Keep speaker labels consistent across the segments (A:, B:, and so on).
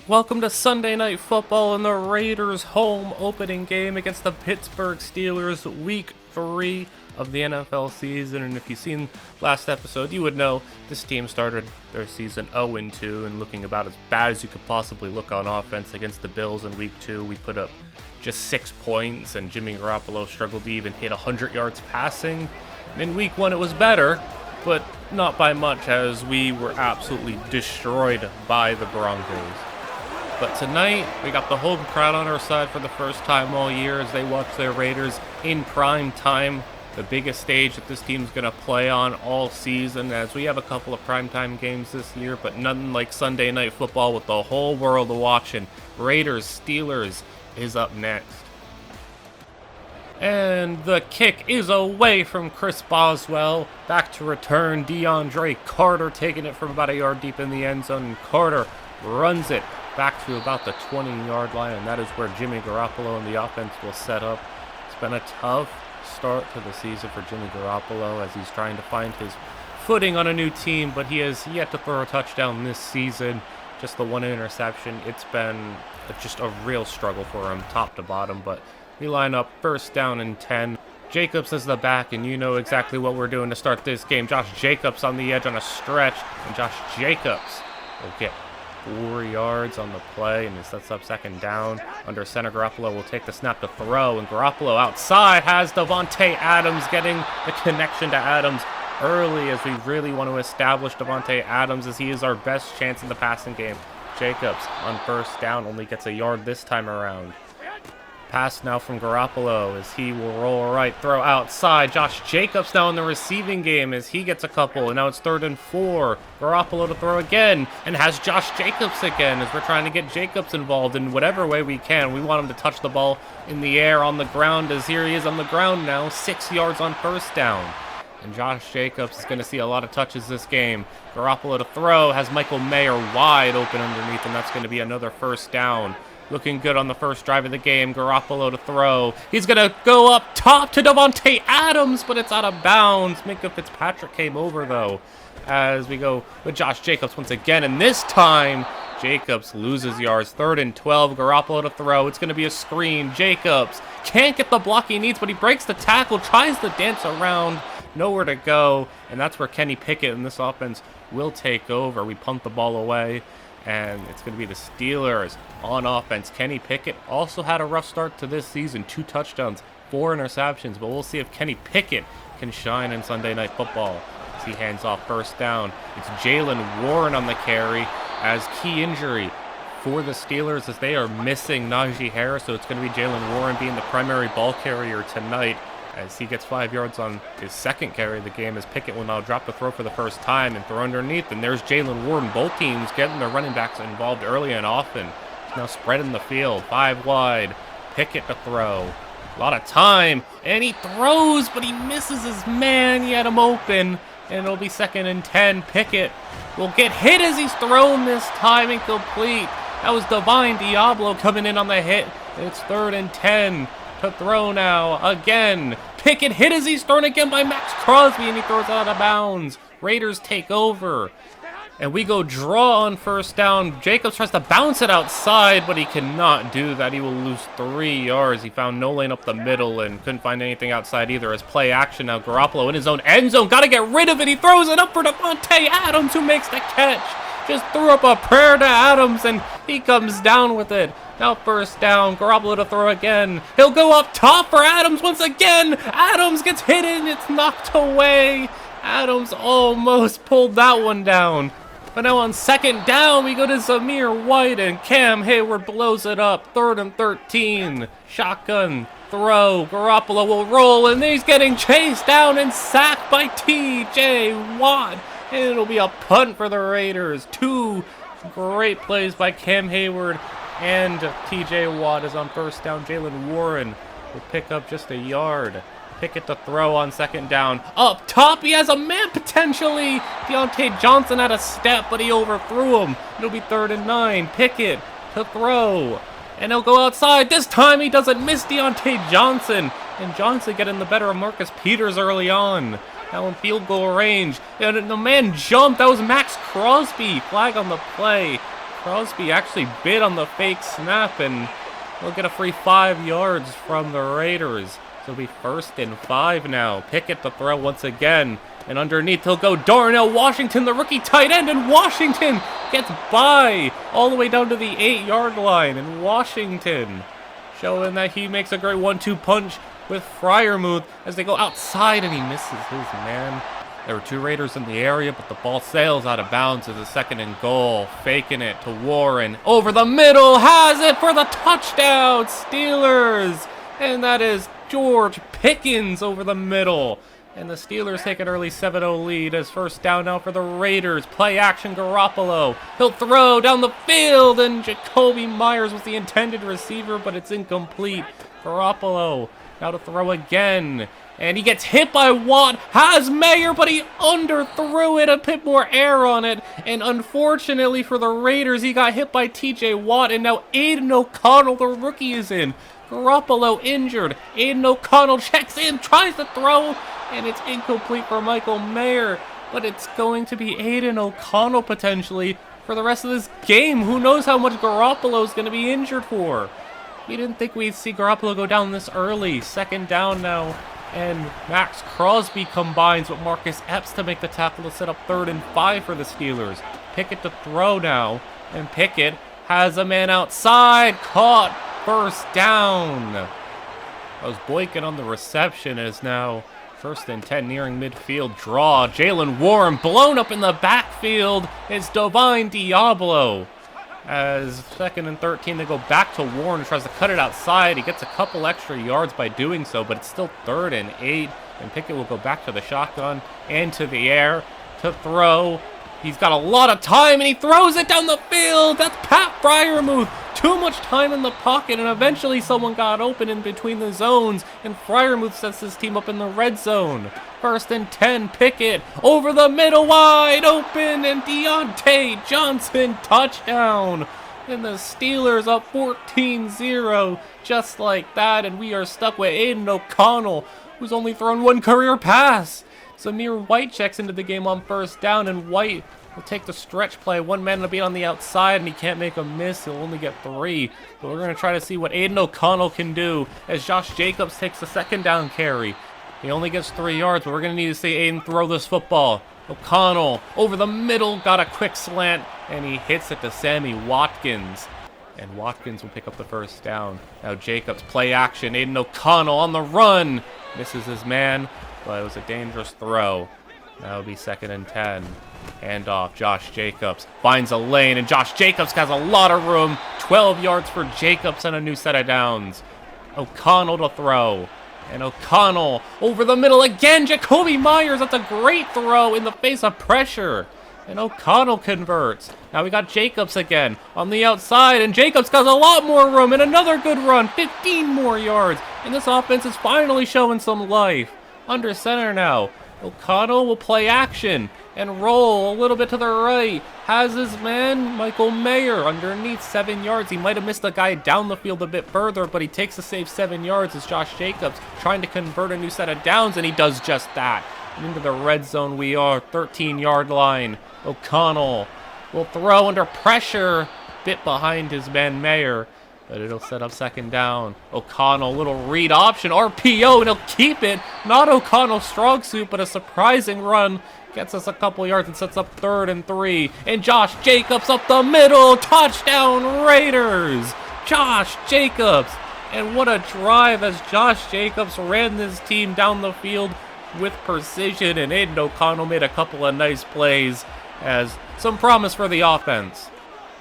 A: Welcome to Sunday Night Football and the Raiders' home opening game against the Pittsburgh Steelers, Week 3 of the NFL season. And if you've seen last episode, you would know this team started their season 0-2 and looking about as bad as you could possibly look on offense against the Bills in Week 2. We put up just 6 points, and Jimmy Garoppolo struggled to even hit 100 yards passing. And in Week 1, it was better, but not by much, as we were absolutely destroyed by the Broncos. But tonight, we got the home crowd on our side for the first time all year as they watch their Raiders in prime time, the biggest stage that this team's going to play on all season, as we have a couple of primetime games this year, but nothing like Sunday Night Football with the whole world watching. Raiders, Steelers is up next. And the kick is away from Chris Boswell. Back to return, DeAndre Carter taking it from about a yard deep in the end zone, and Carter runs it back to about the 20-yard line, and that is where Jimmy Garoppolo and the offense will set up. It's been a tough start to the season for Jimmy Garoppolo as he's trying to find his footing on a new team, but he has yet to throw a touchdown this season. Just the one interception. It's been just a real struggle for him, top to bottom, but we line up first down and 10. Jacobs is the back, and you know exactly what we're doing to start this game. Josh Jacobs on the edge on a stretch, and Josh Jacobs will get 4 yards on the play, and it sets up second down. Under center, Garoppolo will take the snap to throw, and Garoppolo outside has Davante Adams getting the connection to Adams early, as we really want to establish Davante Adams as he is our best chance in the passing game. Jacobs on first down only gets a yard this time around. Pass now from Garoppolo as he will roll right, throw outside. Josh Jacobs now in the receiving game as he gets a couple, and now it's 3rd and 4. Garoppolo to throw again, and has Josh Jacobs again as we're trying to get Jacobs involved in whatever way we can. We want him to touch the ball in the air, on the ground, as here he is on the ground now, 6 yards on first down. And Josh Jacobs is going to see a lot of touches this game. Garoppolo to throw, has Michael Mayer wide open underneath, and that's going to be another first down. Looking good on the first drive of the game. Garoppolo to throw. He's going to go up top to Davante Adams, but it's out of bounds. Minka Fitzpatrick came over, though, as we go with Josh Jacobs once again. And this time, Jacobs loses yards. 3rd and 12. Garoppolo to throw. It's going to be a screen. Jacobs can't get the block he needs, but he breaks the tackle, tries to dance around. Nowhere to go. And that's where Kenny Pickett and this offense will take over. We punt the ball away, and it's going to be the Steelers on offense. Kenny Pickett also had a rough start to this season. 2 touchdowns, 4 interceptions, but we'll see if Kenny Pickett can shine in Sunday Night Football as he hands off first down. It's Jaylen Warren on the carry, as key injury for the Steelers as they are missing Najee Harris, so it's going to be Jaylen Warren being the primary ball carrier tonight, as he gets 5 yards on his second carry of the game, as Pickett will now drop the throw for the first time and throw underneath. And there's Jaylen Warren. Both teams getting their running backs involved early and often. He's now spreading the field, 5 wide. Pickett to throw. A lot of time, and he throws, but he misses his man. He had him open, and it'll be 2nd and 10. Pickett will get hit as he's thrown this time, incomplete. That was Divine Diablo coming in on the hit. It's 3rd and 10. To throw now, again. Pickett hit as he's thrown again by Max Crosby, and he throws it out of bounds. Raiders take over, and we go draw on first down. Jacobs tries to bounce it outside, but he cannot do that. He will lose 3 yards. He found no lane up the middle and couldn't find anything outside either. As play action now, Garoppolo in his own end zone. Got to get rid of it. He throws it up for Davante Adams, who makes the catch. Just threw up a prayer to Adams, and he comes down with it. Now first down, Garoppolo to throw again. He'll go up top for Adams once again. Adams gets hit and it's knocked away. Adams almost pulled that one down. But now on second down, we go to Zamir White, and Cam Hayward blows it up. 3rd and 13. Shotgun throw. Garoppolo will roll, and he's getting chased down and sacked by T.J. Watt. And it'll be a punt for the Raiders. 2 great plays by Cam Hayward and T.J. Watt is on first down. Jaylen Warren will pick up just a yard. Pickett to throw on second down. Up top, he has a man potentially. Deontay Johnson had a step, but he overthrew him. It'll be 3rd and 9. Pickett to throw. And he'll go outside. This time he doesn't miss Deontay Johnson. And Johnson getting the better of Marcus Peters early on. Now in field goal range. And the man jumped. That was Max Crosby. Flag on the play. Crosby actually bid on the fake snap, and he'll get a free 5 yards from the Raiders. So it'll be 1st and 5 now. Pickett to throw once again. And underneath he'll go Darnell Washington, the rookie tight end, and Washington gets by all the way down to the 8-yard line. And Washington showing that he makes a great 1-2 punch with Freiermuth as they go outside, and he misses his man. There were 2 Raiders in the area, but the ball sails out of bounds as a 2nd and goal. Faking it to Warren. Over the middle, has it for the touchdown, Steelers! And that is George Pickens over the middle. And the Steelers take an early 7-0 lead as 1st down now for the Raiders. Play action Garoppolo. He'll throw down the field, and Jacoby Myers was the intended receiver, but it's incomplete. Garoppolo now to throw again. And he gets hit by Watt. Has Mayer, but he underthrew it. A bit more air on it. And unfortunately for the Raiders, he got hit by TJ Watt. And now Aiden O'Connell, the rookie, is in. Garoppolo injured. Aiden O'Connell checks in, tries to throw, and it's incomplete for Michael Mayer. But it's going to be Aiden O'Connell potentially for the rest of this game. Who knows how much Garoppolo is going to be injured for. We didn't think we'd see Garoppolo go down this early. 2nd down now. And Max Crosby combines with Marcus Epps to make the tackle to set up 3rd and 5 for the Steelers. Pickett to throw now. And Pickett has a man outside. Caught. 1st down. That was Boykin on the reception. Is now 1st and 10 nearing midfield. Draw. Jalen Warren blown up in the backfield. It's Divine Diablo. As 2nd and 13, they go back to Warren, tries to cut it outside. He gets a couple extra yards by doing so, but it's still 3rd and 8. And Pickett will go back to the shotgun and to the air to throw. He's got a lot of time, and he throws it down the field. That's Pat Freiermuth. Too much time in the pocket, and eventually someone got open in between the zones, and Freiermuth sets his team up in the red zone. 1st and 10, Pickett over the middle, wide open, and Deontay Johnson touchdown. And the Steelers up 14-0, just like that, and we are stuck with Aiden O'Connell, who's only thrown 1 career pass. Zamir White checks into the game on 1st down, and White will take the stretch play. 1 man will be on the outside, and he can't make a miss. He'll only get 3. But we're going to try to see what Aiden O'Connell can do as Josh Jacobs takes the 2nd down carry. He only gets 3 yards, but we're going to need to see Aiden throw this football. O'Connell over the middle, got a quick slant, and he hits it to Sammy Watkins. And Watkins will pick up the 1st down. Now Jacobs, play action. Aiden O'Connell on the run. Misses his man, but it was a dangerous throw. That'll be 2nd and 10. Hand off, Josh Jacobs finds a lane, and Josh Jacobs has a lot of room. 12 yards for Jacobs and a new set of downs. O'Connell to throw. And O'Connell over the middle again. Jacoby Myers, that's a great throw in the face of pressure. And O'Connell converts. Now we got Jacobs again on the outside, and Jacobs got a lot more room, and another good run. 15 more yards. And this offense is finally showing some life. Under center now. O'Connell will play action and roll a little bit to the right. Has his man, Michael Mayer, underneath 7 yards. He might have missed the guy down the field a bit further, but he takes the save 7 yards as Josh Jacobs trying to convert a new set of downs, and he does just that. And into the red zone we are, 13-yard line. O'Connell will throw under pressure, bit behind his man Mayer, but it'll set up 2nd down. O'Connell, little read option, RPO, and he'll keep it. Not O'Connell's strong suit, but a surprising run. Gets us a couple yards and sets up 3rd and 3. And Josh Jacobs up the middle. Touchdown Raiders. Josh Jacobs. And what a drive as Josh Jacobs ran this team down the field with precision. And Aiden O'Connell made a couple of nice plays as some promise for the offense.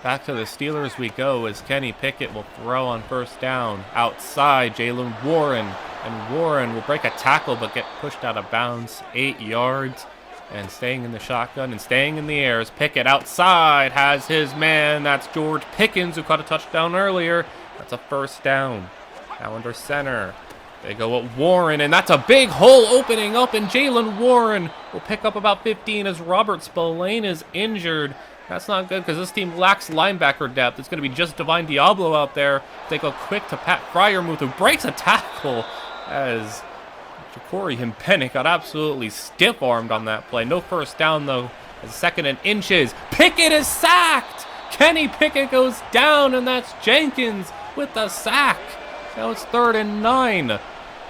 A: Back to the Steelers we go as Kenny Pickett will throw on 1st down. Outside, Jalen Warren. And Warren will break a tackle but get pushed out of bounds. 8 yards. And staying in the shotgun and staying in the air as Pickett outside has his man. That's George Pickens, who caught a touchdown earlier. That's a 1st down. Now under center. They go at Warren, and that's a big hole opening up, and Jalen Warren will pick up about 15 as Robert Spillane is injured. That's not good because this team lacks linebacker depth. It's going to be just Divine Diablo out there. They go quick to Pat Freiermuth, who breaks a tackle as Corey Himpenik got absolutely stiff-armed on that play. No 1st down, though. 2nd and inches. Pickett is sacked! Kenny Pickett goes down, and that's Jenkins with the sack. Now it's 3rd and 9.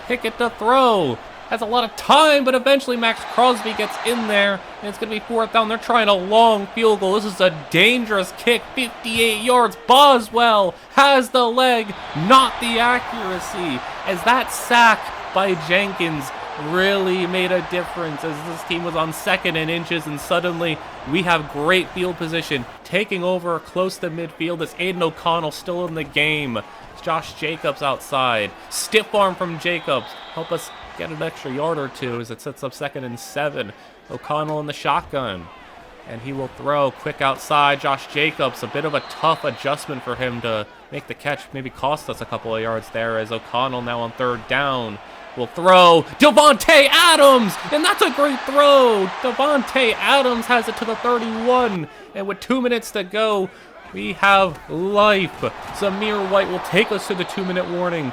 A: Pickett to throw. Has a lot of time, but eventually Max Crosby gets in there, and it's going to be 4th down. They're trying a long field goal. This is a dangerous kick, 58 yards. Boswell has the leg, not the accuracy, as that sack by Jenkins really made a difference as this team was on 2nd and inches, and suddenly we have great field position. Taking over close to midfield is Aiden O'Connell still in the game. It's Josh Jacobs outside. Stiff arm from Jacobs. Help us get an extra yard or two as it sets up 2nd and 7. O'Connell in the shotgun. And he will throw quick outside. Josh Jacobs, a bit of a tough adjustment for him to make the catch. Maybe cost us a couple of yards there as O'Connell now on 3rd down. Will throw Devontae Adams, and that's a great throw. Devontae Adams has it to the 31, and with 2 minutes to go, we have life. Zamir White will take us to the 2-minute warning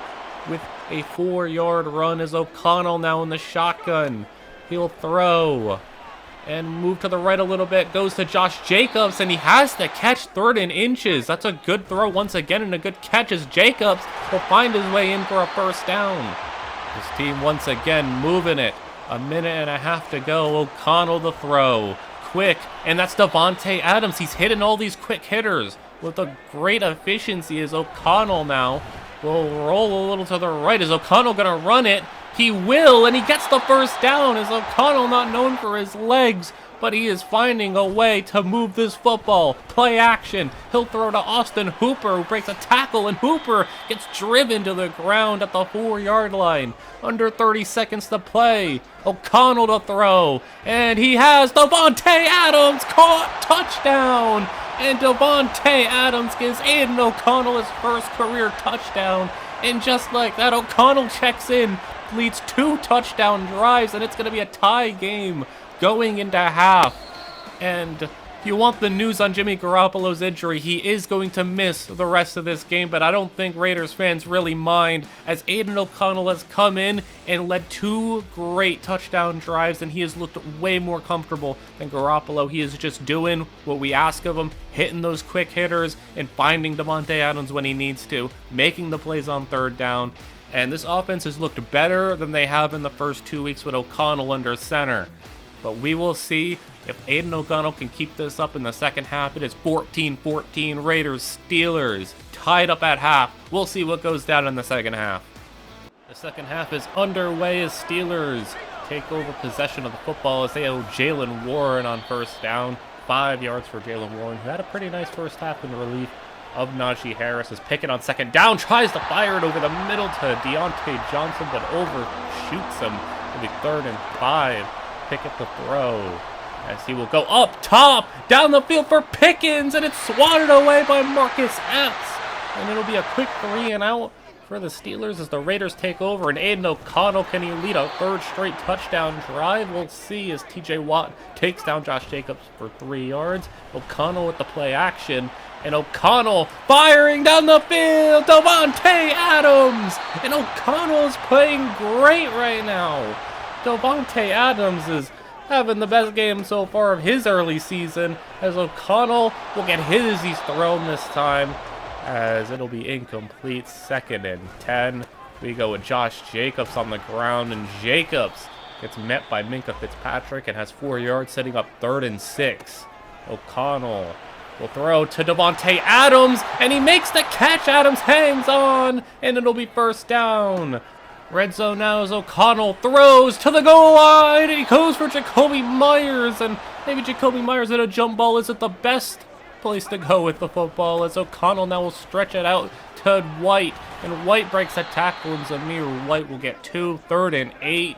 A: with a 4-yard run as O'Connell now in the shotgun. He'll throw and move to the right a little bit. Goes to Josh Jacobs, and he has the catch 3rd and inches. That's a good throw once again, and a good catch as Jacobs will find his way in for a 1st down. This team once again moving it. 1.5 minutes to go. O'Connell the throw. Quick, and that's Devontae Adams. He's hitting all these quick hitters with a great efficiency as O'Connell now will roll a little to the right. Is O'Connell going to run it? He will, and he gets the 1st down. Is O'Connell not known for his legs, but he is finding a way to move this football. Play action. He'll throw to Austin Hooper, who breaks a tackle, and Hooper gets driven to the ground at the 4-yard line. Under 30 seconds to play. O'Connell to throw, and he has Devontae Adams caught. Touchdown! And Devontae Adams gives Aiden O'Connell his 1st career touchdown. And just like that, O'Connell checks in, leads 2 touchdown drives, and it's going to be a tie game going into half. And if you want the news on Jimmy Garoppolo's injury, he is going to miss the rest of this game, but I don't think Raiders fans really mind, as Aiden O'Connell has come in and led 2 great touchdown drives, and he has looked way more comfortable than Garoppolo. He is just doing what we ask of him, hitting those quick hitters and finding Devontae Adams when he needs to, making the plays on 3rd down. And this offense has looked better than they have in the first 2 weeks with O'Connell under center. But we will see if Aiden O'Connell can keep this up in the second half. It is 14-14 Raiders, Steelers, tied up at half. We'll see what goes down in the second half. The second half is underway as Steelers take over possession of the football as they have Jalen Warren on 1st down. 5 yards for Jalen Warren, who had a pretty nice first half in relief of Najee Harris. As Pickett on 2nd down tries to fire it over the middle to Deontay Johnson, but overshoots him. It'll be 3rd and 5. Pickett the throw as he will go up top, down the field for Pickens, and it's swatted away by Marcus Epps. And it'll be a quick 3 and out for the Steelers as the Raiders take over. And Aiden O'Connell, can he lead a 3rd straight touchdown drive? We'll see as TJ Watt takes down Josh Jacobs for 3 yards. O'Connell with the play action. And O'Connell firing down the field. Devontae Adams. And O'Connell is playing great right now. Devontae Adams is having the best game so far of his early season, as O'Connell will get his. He's thrown this time, as it'll be incomplete. 2nd and 10. We go with Josh Jacobs on the ground, and Jacobs gets met by Minkah Fitzpatrick and has 4 yards, setting up 3rd and 6. O'Connell will throw to Devontae Adams, and he makes the catch. Adams hangs on, and it'll be 1st down. Red zone now as O'Connell throws to the goal line, and he goes for Jacoby Myers, and maybe Jacoby Myers at a jump ball isn't the best place to go with the football, as O'Connell now will stretch it out to White, and White breaks a tackle, and Zamir White will get 2, 3rd and 8.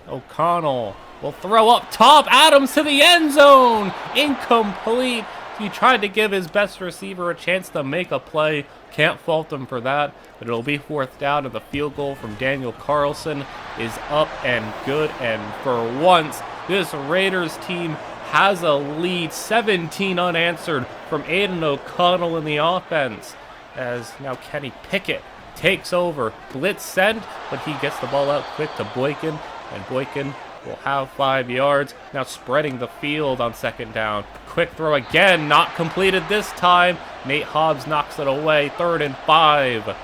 A: O'Connell will throw up top, Adams to the end zone, incomplete. He tried to give his best receiver a chance to make a play. Can't fault him for that, but it'll be 4th down, and the field goal from Daniel Carlson is up and good. And for once, this Raiders team has a lead, 17 unanswered from Aiden O'Connell in the offense, as now Kenny Pickett takes over. Blitz sent, but he gets the ball out quick to Boykin, and Boykin will have 5 yards. Now spreading the field on second down. Quick throw again, not completed this time. Nate Hobbs knocks it away, 3rd and 5.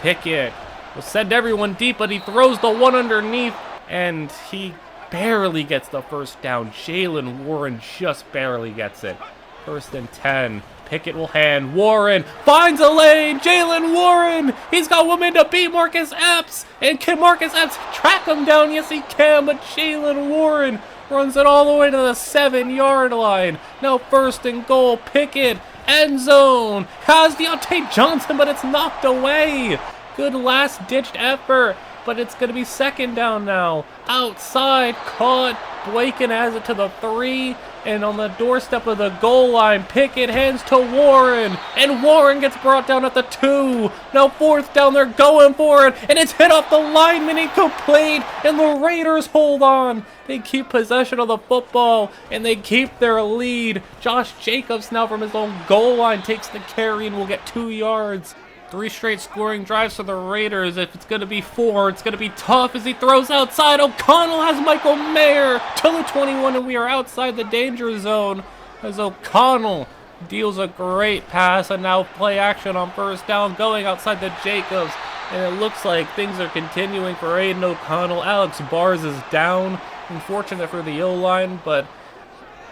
A: Pickett will send everyone deep, but he throws the one underneath, and he barely gets the first down. Jalen Warren just barely gets it. 1st and 10. Pickett will hand. Warren finds a lane. Jalen Warren. He's got women to beat Marcus Epps. And can Marcus Epps track him down? Yes, he can. But Jalen Warren runs it all the way to the 7-yard line. Now 1st and goal. Pickett. End zone. Has Deontay Johnson, but it's knocked away. Good last-ditched effort. But it's going to be 2nd down now. Outside. Caught. Blaken has it to the 3. And on the doorstep of the goal line, Pickett hands to Warren. And Warren gets brought down at the 2. Now 4th down, they're going for it. And it's hit off the lineman, incomplete. And the Raiders hold on. They keep possession of the football. And they keep their lead. Josh Jacobs now from his own goal line takes the carry and will get 2 yards. 3 straight scoring drives for the Raiders. If it's going to be 4, it's going to be tough as he throws outside. O'Connell has Michael Mayer to the 21, and we are outside the danger zone as O'Connell deals a great pass, and now play action on 1st down going outside the Jacobs. And it looks like things are continuing for Aiden O'Connell. Alex Bars is down. Unfortunate for the O-line, but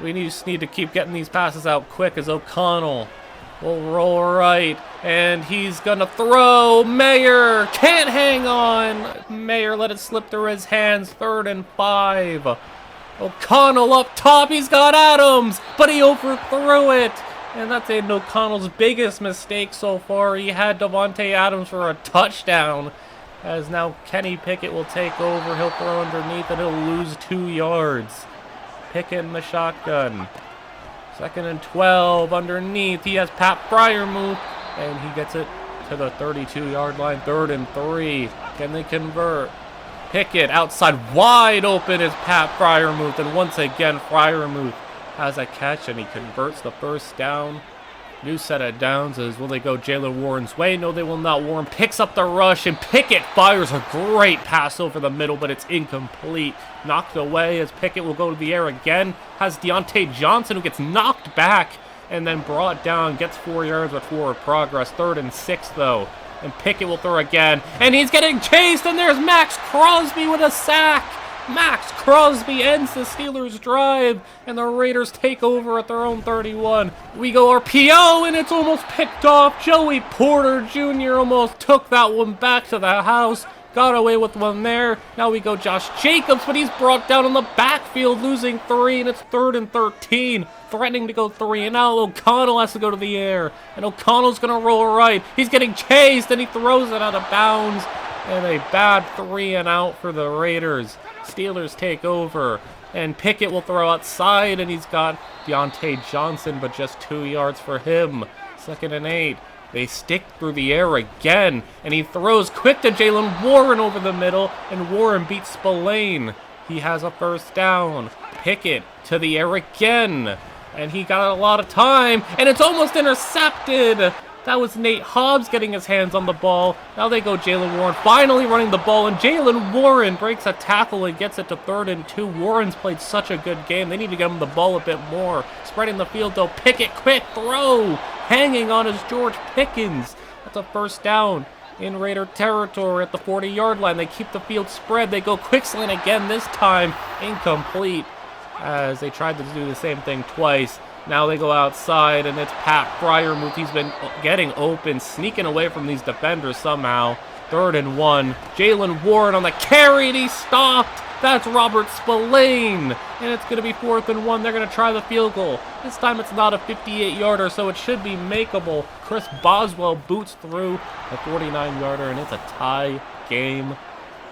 A: we just need to keep getting these passes out quick as O'Connell will roll right, and he's gonna throw. Mayer can't hang on. Mayer let it slip through his hands. 3rd and 5. O'Connell up top. He's got Adams, but he overthrew it. And that's Aiden O'Connell's biggest mistake so far. He had Devontae Adams for a touchdown. As now Kenny Pickett will take over. He'll throw underneath and he'll lose 2 yards. Pickett in the shotgun. 2nd and 12 underneath. He has Pat Fryermuth, and he gets it to the 32-yard line. 3rd and 3. Can they convert? Pickett outside wide open is Pat Fryermuth, and once again Fryermuth has a catch, and he converts the 1st down. New set of downs is, will they go Jalen Warren's way? No, they will not. Warren picks up the rush, and Pickett fires a great pass over the middle, but it's incomplete. Knocked away as Pickett will go to the air again. Has Deontay Johnson, who gets knocked back and then brought down. Gets 4 yards with forward progress. 3rd and 6, though. And Pickett will throw again. And he's getting chased, and there's Max Crosby with a sack. Max Crosby ends the Steelers' drive, and the Raiders take over at their own 31. We go RPO, and it's almost picked off. Joey Porter Jr. almost took that one back to the house. Got away with one there. Now we go Josh Jacobs, but he's brought down on the backfield, losing 3, and it's 3rd and 13. Threatening to go 3, and now O'Connell has to go to the air. And O'Connell's going to roll right. He's getting chased, and he throws it out of bounds. And a bad 3 and out for the Raiders. Steelers take over, and Pickett will throw outside, and he's got Deontay Johnson, but just 2 yards for him. 2nd and 8. They stick through the air again, and he throws quick to Jalen Warren over the middle, and Warren beats Spillane. He has a 1st down. Pickett to the air again, and he got a lot of time, and it's almost intercepted. That was Nate Hobbs getting his hands on the ball. Now they go Jalen Warren, finally running the ball, and Jalen Warren breaks a tackle and gets it to 3rd and 2. Warren's played such a good game. They need to get him the ball a bit more. Spreading the field, though. Pickett, quick throw. Hanging on is George Pickens. That's a 1st down in Raider territory at the 40-yard line. They keep the field spread. They go quick slant again, this time incomplete, as they tried to do the same thing twice. Now they go outside, and it's Pat Fryermuth. He's been getting open, sneaking away from these defenders somehow. 3rd and 1. Jalen Warren on the carry, and he stopped. That's Robert Spillane. And it's going to be 4th and 1. They're going to try the field goal. This time it's not a 58-yarder, so it should be makeable. Chris Boswell boots through a 49-yarder, and it's a tie game.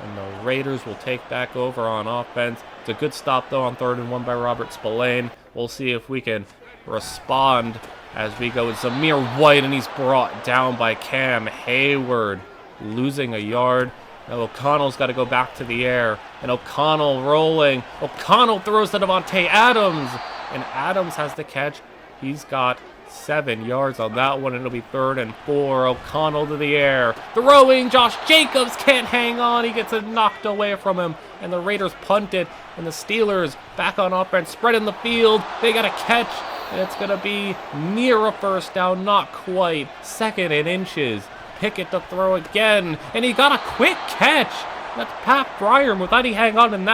A: And the Raiders will take back over on offense. It's a good stop, though, on 3rd and 1 by Robert Spillane. We'll see if we can respond as we go with Zamir White, and he's brought down by Cam Hayward, losing a yard. Now O'Connell's got to go back to the air, and O'Connell rolling. O'Connell throws to Devontae Adams, and Adams has the catch. He's got 7 yards on that one, and it'll be 3rd and 4. O'Connell to the air, throwing. Josh Jacobs can't hang on. He gets it knocked away from him, and the Raiders punt it, and the Steelers back on offense, spreading the field. They got a catch, and it's going to be near a first down, not quite. 2nd and inches. Pickett to throw again, and he got a quick catch. That's Pat Fryermuth. How'd he hang on in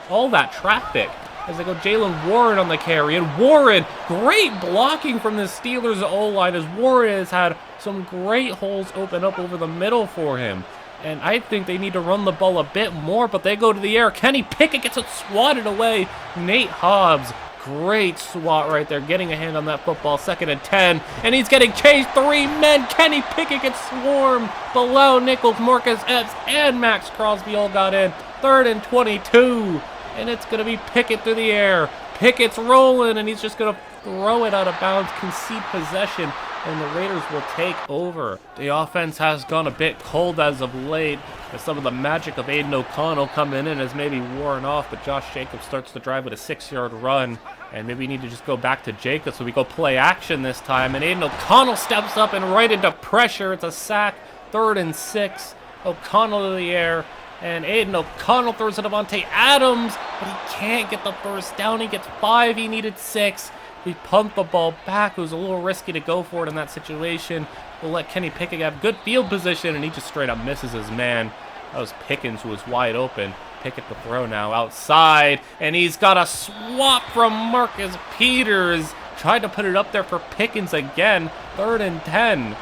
A: all that traffic? As they go Jaylen Warren on the carry, and Warren, great blocking from the Steelers O-line, as Warren has had some great holes open up over the middle for him. And I think they need to run the ball a bit more, but they go to the air. Kenny Pickett gets it swatted away. Nate Hobbs, great swat right there, getting a hand on that football. 2nd and 10, and he's getting chased. 3 men. Kenny Pickett gets swarmed. Below Nichols, Marcus Epps, and Max Crosby all got in. 3rd and 22. And it's going to be Pickett through the air. Pickett's rolling, and he's just going to throw it out of bounds, concede possession, and the Raiders will take over. The offense has gone a bit cold as of late, as some of the magic of Aiden O'Connell coming in has maybe worn off, but Josh Jacobs starts the drive with a 6-yard run, and maybe we need to just go back to Jacobs, so we go play action this time, and Aiden O'Connell steps up and right into pressure. It's a sack. 3rd and 6. O'Connell to the air. And Aiden O'Connell throws it to Devontae Adams, but he can't get the first down. He gets 5. He needed 6. We punt the ball back. It was a little risky to go for it in that situation. We'll let Kenny Pickett have good field position, and he just straight up misses his man. That was Pickens, who was wide open. Pickett to throw now outside, and he's got a swap from Marcus Peters. Tried to put it up there for Pickens again. 3rd and 10.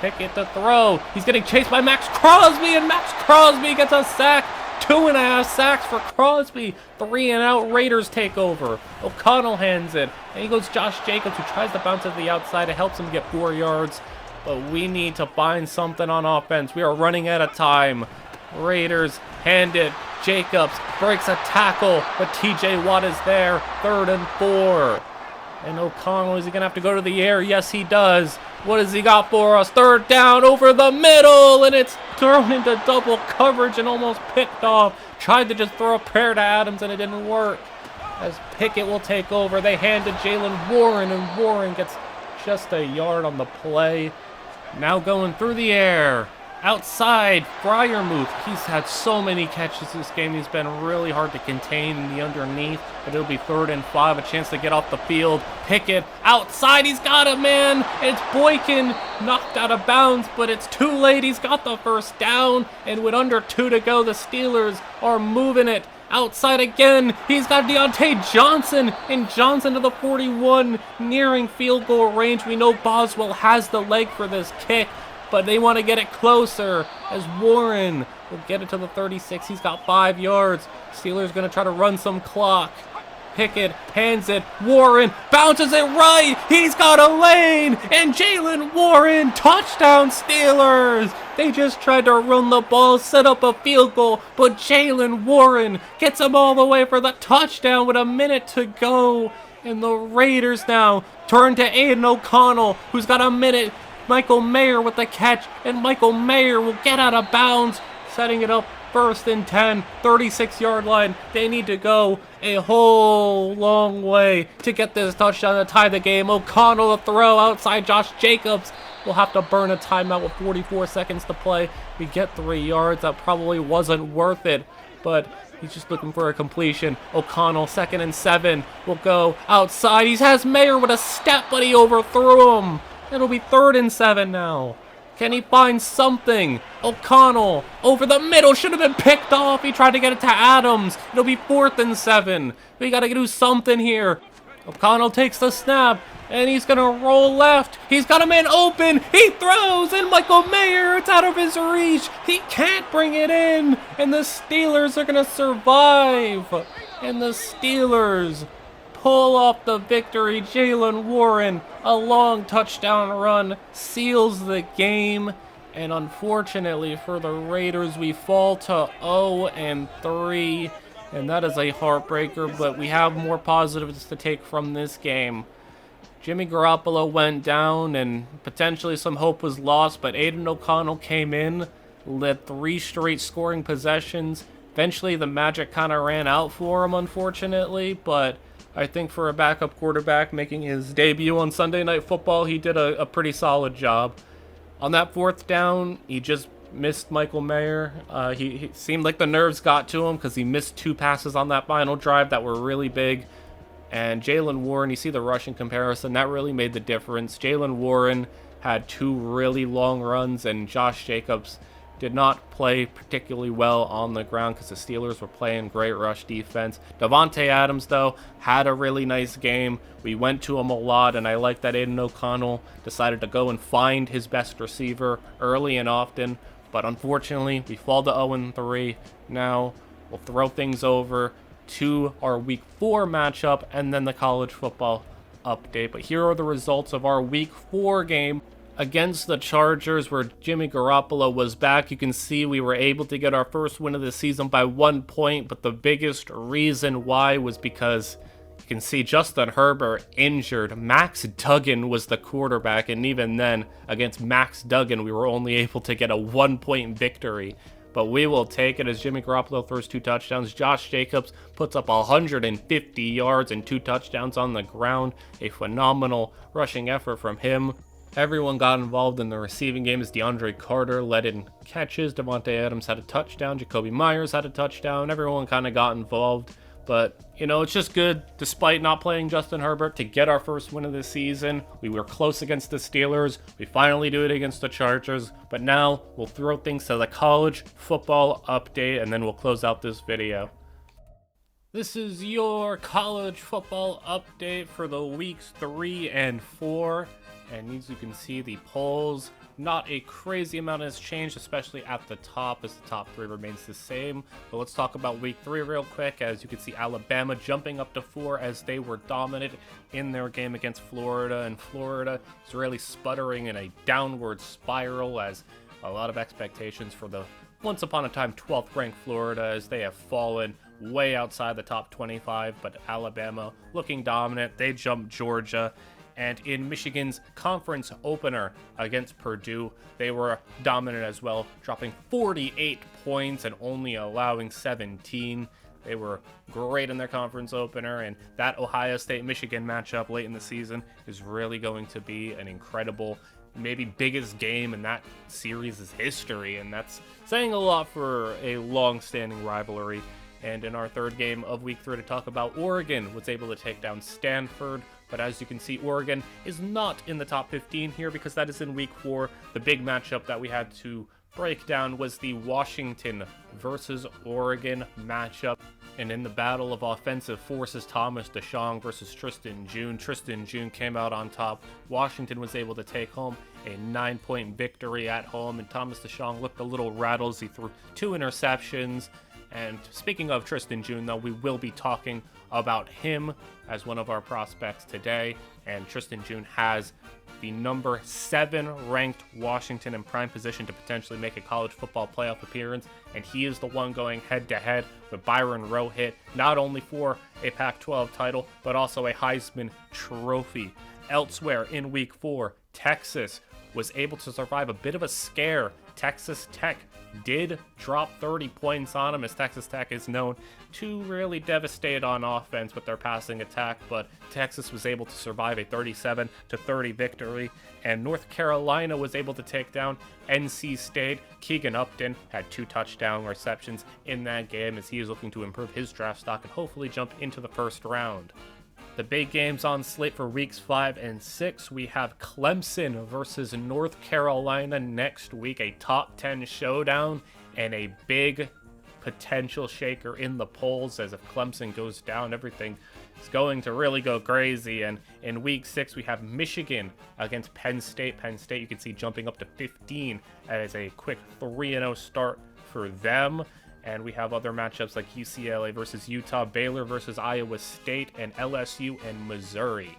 A: Pickett to throw. He's getting chased by Max Crosby, and Max Crosby gets a sack. 2.5 sacks for Crosby. 3 and out. Raiders take over. O'Connell hands it. And he goes Josh Jacobs, who tries to bounce to the outside. It helps him get 4 yards. But we need to find something on offense. We are running out of time. Raiders hand it. Jacobs breaks a tackle, but TJ Watt is there. 3rd and 4. And O'Connell, is he going to have to go to the air? Yes, he does. What has he got for us? 3rd down over the middle, and it's thrown into double coverage and almost picked off. Tried to just throw a prayer to Adams, and it didn't work. As Pickett will take over, they hand to Jaylen Warren, and Warren gets just a yard on the play. Now going through the air. Outside, Fryermuth. He's had so many catches this game. He's been really hard to contain in the underneath. But it'll be 3rd and 5. A chance to get off the field. Pickett outside. He's got it, man. It's Boykin knocked out of bounds, but it's too late. He's got the first down. And with under 2 to go, the Steelers are moving it. Outside again. He's got Deontay Johnson. And Johnson to the 41. Nearing field goal range. We know Boswell has the leg for this kick, but they want to get it closer as Warren will get it to the 36. He's got 5 yards. Steelers going to try to run some clock. Pickett hands it. Warren bounces it right. He's got a lane. And Jaylen Warren, touchdown Steelers. They just tried to run the ball, set up a field goal, but Jaylen Warren gets them all the way for the touchdown with a minute to go. And the Raiders now turn to Aiden O'Connell, who's got a minute. Michael Mayer with the catch, and Michael Mayer will get out of bounds, setting it up 1st and 10, 36-yard line. They need to go a whole long way to get this touchdown to tie the game. O'Connell to throw outside. Josh Jacobs will have to burn a timeout with 44 seconds to play. We get 3 yards. That probably wasn't worth it, but he's just looking for a completion. O'Connell, 2nd and 7, will go outside. He has Mayer with a step, but he overthrew him. It'll be 3rd and 7 now. Can he find something? O'Connell over the middle, should have been picked off. He tried to get it to Adams. It'll be 4th and 7. We got to do something here. O'Connell takes the snap, and he's going to roll left. He's got a man open. He throws, and Michael Mayer, it's out of his reach. He can't bring it in, and the Steelers are going to survive. And the Steelers pull off the victory. Jaylen Warren, a long touchdown run, seals the game. And unfortunately for the Raiders, we fall to 0-3. And that is a heartbreaker, but we have more positives to take from this game. Jimmy Garoppolo went down, and potentially some hope was lost, but Aiden O'Connell came in, led 3 straight scoring possessions. Eventually, the magic kind of ran out for him, unfortunately, but I think for a backup quarterback making his debut on Sunday Night Football, he did a pretty solid job. On that 4th down, he just missed Michael Mayer. He seemed like the nerves got to him because he missed 2 passes on that final drive that were really big. And Jaylen Warren, you see the rushing comparison, that really made the difference. Jaylen Warren had 2 really long runs, and Josh Jacobs did not play particularly well on the ground because the Steelers were playing great rush defense. Davante Adams, though, had a really nice game. We went to him a lot, and I like that Aiden O'Connell decided to go and find his best receiver early and often. But unfortunately, we fall to 0-3. Now we'll throw things over to our Week 4 matchup and then the college football update. But here are the results of our Week 4 game against the Chargers, where Jimmy Garoppolo was back. You can see we were able to get our first win of the season by 1 point, but the biggest reason why was because you can see Justin Herbert injured. Max Duggan was the quarterback, and even then, against Max Duggan, we were only able to get a 1-point victory. But we will take it as Jimmy Garoppolo throws 2 touchdowns. Josh Jacobs puts up 150 yards and 2 touchdowns on the ground. A phenomenal rushing effort from him. Everyone got involved in the receiving game as DeAndre Carter led in catches. Davante Adams had a touchdown. Jacoby Myers had a touchdown. Everyone kind of got involved. But, it's just good, despite not playing Justin Herbert, to get our first win of the season. We were close against the Steelers. We finally do it against the Chargers. But now we'll throw things to the college football update, and then we'll close out this video. This is your college football update for the weeks 3 and 4. And as you can see, the polls, not a crazy amount has changed, especially at the top, as the top 3 remains the same. But let's talk about week 3 real quick. As you can see, Alabama jumping up to 4 as they were dominant in their game against Florida. And Florida is really sputtering in a downward spiral, as a lot of expectations for the once upon a time 12th ranked Florida, as they have fallen way outside the top 25. But Alabama looking dominant. They jumped Georgia. And in Michigan's conference opener against Purdue, they were dominant as well, dropping 48 points and only allowing 17. They were great in their conference opener, and that Ohio State-Michigan matchup late in the season is really going to be an incredible, maybe biggest game in that series' history, and that's saying a lot for a long-standing rivalry. And in our third game of week 3 to talk about, Oregon was able to take down Stanford. But as you can see, Oregon is not in the top 15 here because that is in week 4. The big matchup that we had to break down was the Washington versus Oregon matchup. And in the battle of offensive forces, Thomas DeShong versus Tristan June. Tristan June came out on top. Washington was able to take home a 9-point victory at home. And Thomas DeShong looked a little rattled as he threw 2 interceptions. And speaking of Tristan June, though, we will be talking about him as one of our prospects today. And Tristan June has the number 7 ranked Washington in prime position to potentially make a college football playoff appearance. And he is the one going head-to-head with Byron Rohit, not only for a Pac-12 title, but also a Heisman Trophy. Elsewhere in week 4, Texas was able to survive a bit of a scare. Texas Tech did drop 30 points on him, as Texas Tech is known to really devastate on offense with their passing attack, but Texas was able to survive a 37-30 victory, and North Carolina was able to take down NC State. Keegan Upton had 2 touchdown receptions in that game, as he is looking to improve his draft stock and hopefully jump into the first round. The big games on slate for weeks 5 and 6, we have Clemson versus North Carolina next week, a top 10 showdown and a big potential shaker in the polls, as if Clemson goes down, everything is going to really go crazy. And in week 6, we have Michigan against Penn State. Penn State, you can see jumping up to 15 as a quick 3-0 start for them. And we have other matchups like UCLA versus Utah, Baylor versus Iowa State, and LSU and Missouri.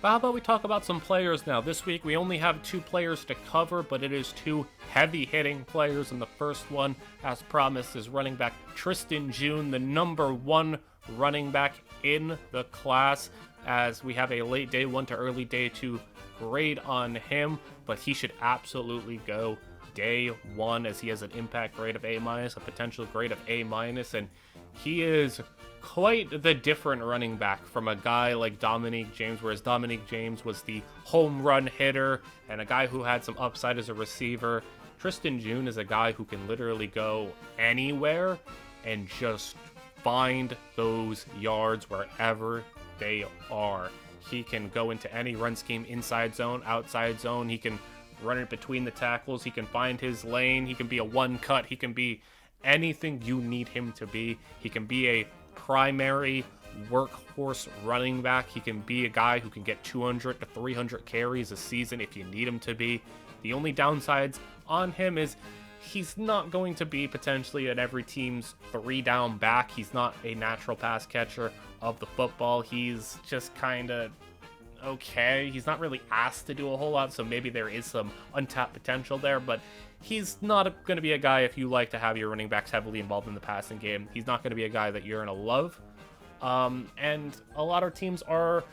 A: But how about we talk about some players now? This week we only have 2 players to cover, but it is 2 heavy-hitting players. And the first one, as promised, is running back Tristan June, the number 1 running back in the class, as we have a late day 1 to early day 2 grade on him, but he should absolutely go day 1, as he has an impact grade of A-, a potential grade of A-, and he is quite the different running back from a guy like Dominique James, whereas Dominique James was the home run hitter and a guy who had some upside as a receiver. Tristan June is a guy who can literally go anywhere and just find those yards wherever they are. He can go into any run scheme, inside zone, outside zone. He can run it between the tackles. He can find his lane. He can be a one cut. He can be anything you need him to be. He can be a primary workhorse running back. He can be a guy who can get 200 to 300 carries a season if you need him to be. The only downsides on him is he's not going to be potentially at every team's 3-down back. He's not a natural pass catcher of the football. He's just kind of okay. He's not really asked to do a whole lot, so maybe there is some untapped potential there, but he's not going to be a guy, if you like to have your running backs heavily involved in the passing game, he's not going to be a guy that you're going to love. And a lot of teams are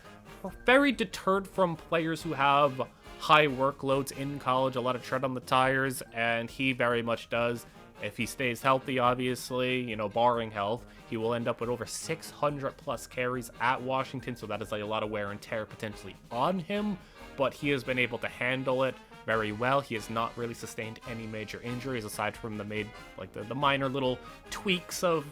A: very deterred from players who have high workloads in college, a lot of tread on the tires, and he very much does. If he stays healthy, obviously, barring health, he will end up with over 600 plus carries at Washington, so that is a lot of wear and tear potentially on him, but he has been able to handle it very well. He has not really sustained any major injuries aside from the minor little tweaks of,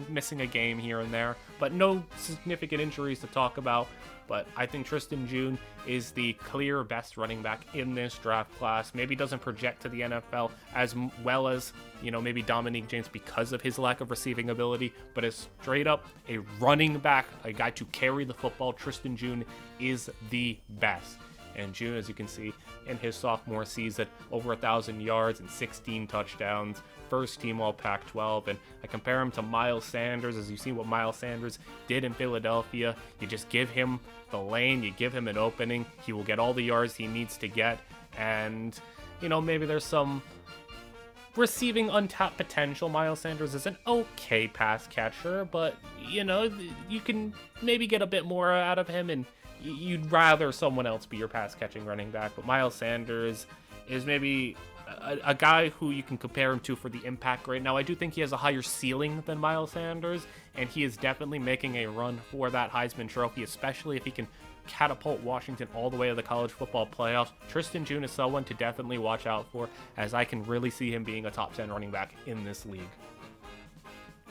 A: missing a game here and there, but no significant injuries to talk about. But I think Tristan June is the clear best running back in this draft class. Maybe doesn't project to the NFL as well as, maybe Dominique James because of his lack of receiving ability, but as straight up a running back, a guy to carry the football, Tristan June is the best. And June, as you can see, in his sophomore season, over 1,000 yards and 16 touchdowns, first team all Pac-12. And I compare him to Miles Sanders, as you see what Miles Sanders did in Philadelphia. You just give him the lane, you give him an opening, he will get all the yards he needs to get. And, maybe there's some receiving untapped potential. Miles Sanders is an okay pass catcher, but, you can maybe get a bit more out of him, and you'd rather someone else be your pass-catching running back. But Miles Sanders is maybe a guy who you can compare him to for the impact grade. Now, I do think he has a higher ceiling than Miles Sanders, and he is definitely making a run for that Heisman Trophy, especially if he can catapult Washington all the way to the college football playoffs. Tristan June is someone to definitely watch out for, as I can really see him being a top 10 running back in this league.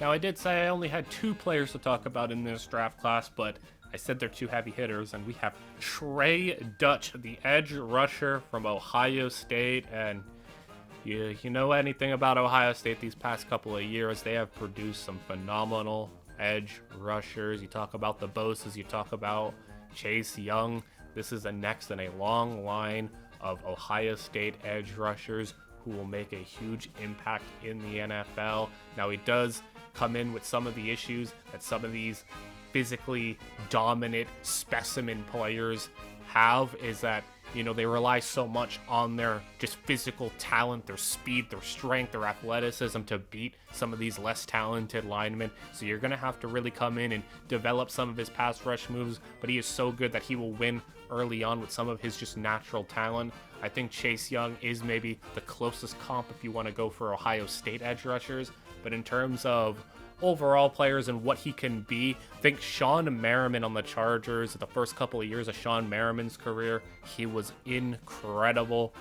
A: Now, I did say I only had 2 players to talk about in this draft class, but I said they're 2 heavy hitters, and we have Trey Dutch, the edge rusher from Ohio State. And you know anything about Ohio State these past couple of years, they have produced some phenomenal edge rushers. You talk about the Bosa's, you talk about Chase Young. This is the next in a long line of Ohio State edge rushers who will make a huge impact in the NFL. Now, he does come in with some of the issues that some of these physically dominant specimen players have, is that they rely so much on their just physical talent, their speed, their strength, their athleticism to beat some of these less talented linemen. So you're going to have to really come in and develop some of his pass rush moves, but he is so good that he will win early on with some of his just natural talent. I think Chase Young is maybe the closest comp if you want to go for Ohio State edge rushers, but in terms of overall players and what he can be, think Sean Merriman on the Chargers. The first couple of years of Sean Merriman's career, he was incredible,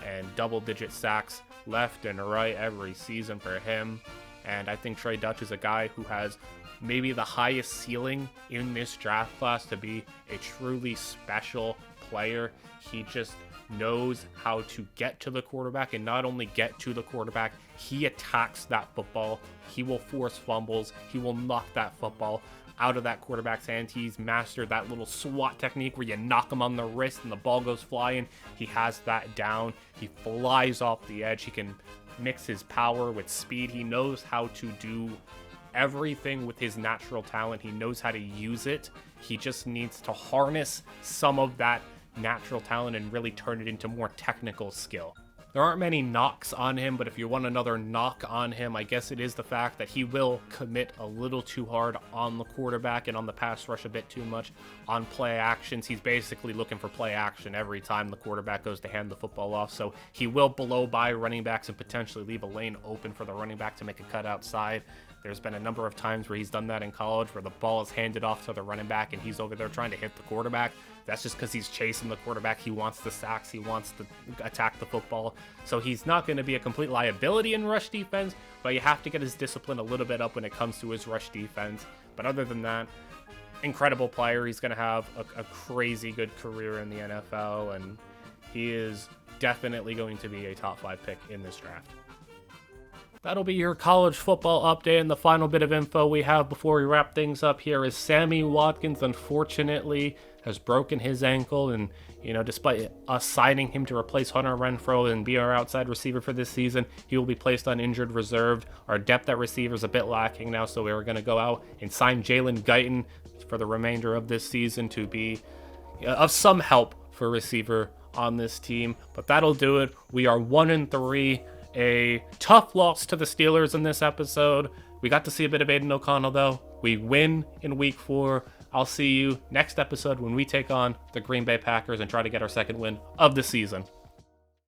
A: and double-digit sacks left and right every season for him. And I think Trey Dutch is a guy who has maybe the highest ceiling in this draft class to be a truly special player. He just knows how to get to the quarterback, and not only get to the quarterback, he attacks that football. He will force fumbles. He will knock that football out of that quarterback's hand. He's mastered that little SWAT technique where you knock him on the wrist and the ball goes flying. He has that down. He flies off the edge. He can mix his power with speed. He knows how to do everything with his natural talent. He knows how to use it. He just needs to harness some of that natural talent and really turn it into more technical skill. There aren't many knocks on him, but if you want another knock on him, I guess it is the fact that he will commit a little too hard on the quarterback and on the pass rush a bit too much on play actions. He's basically looking for play action every time the quarterback goes to hand the football off, so he will blow by running backs and potentially leave a lane open for the running back to make a cut outside. There's been a number of times where he's done that in college, where the ball is handed off to the running back and he's over there trying to hit the quarterback. That's just because he's chasing the quarterback. He wants the sacks. He wants to attack the football. So he's not going to be a complete liability in rush defense, but you have to get his discipline a little bit up when it comes to his rush defense. But other than that, incredible player. He's going to have a crazy good career in the NFL, and he is definitely going to be a top 5 pick in this draft. That'll be your college football update, and the final bit of info we have before we wrap things up here is Sammy Watkins, unfortunately, has broken his ankle, and, despite us signing him to replace Hunter Renfrow and be our outside receiver for this season, he will be placed on injured reserve. Our depth at receiver is a bit lacking now, so we're going to go out and sign Jalen Guyton for the remainder of this season to be of some help for receiver on this team. But that'll do it. We are 1-3. A tough loss to the Steelers in this episode. We got to see a bit of Aiden O'Connell, though. We win in week 4. I'll see you next episode when we take on the Green Bay Packers and try to get our second win of the season.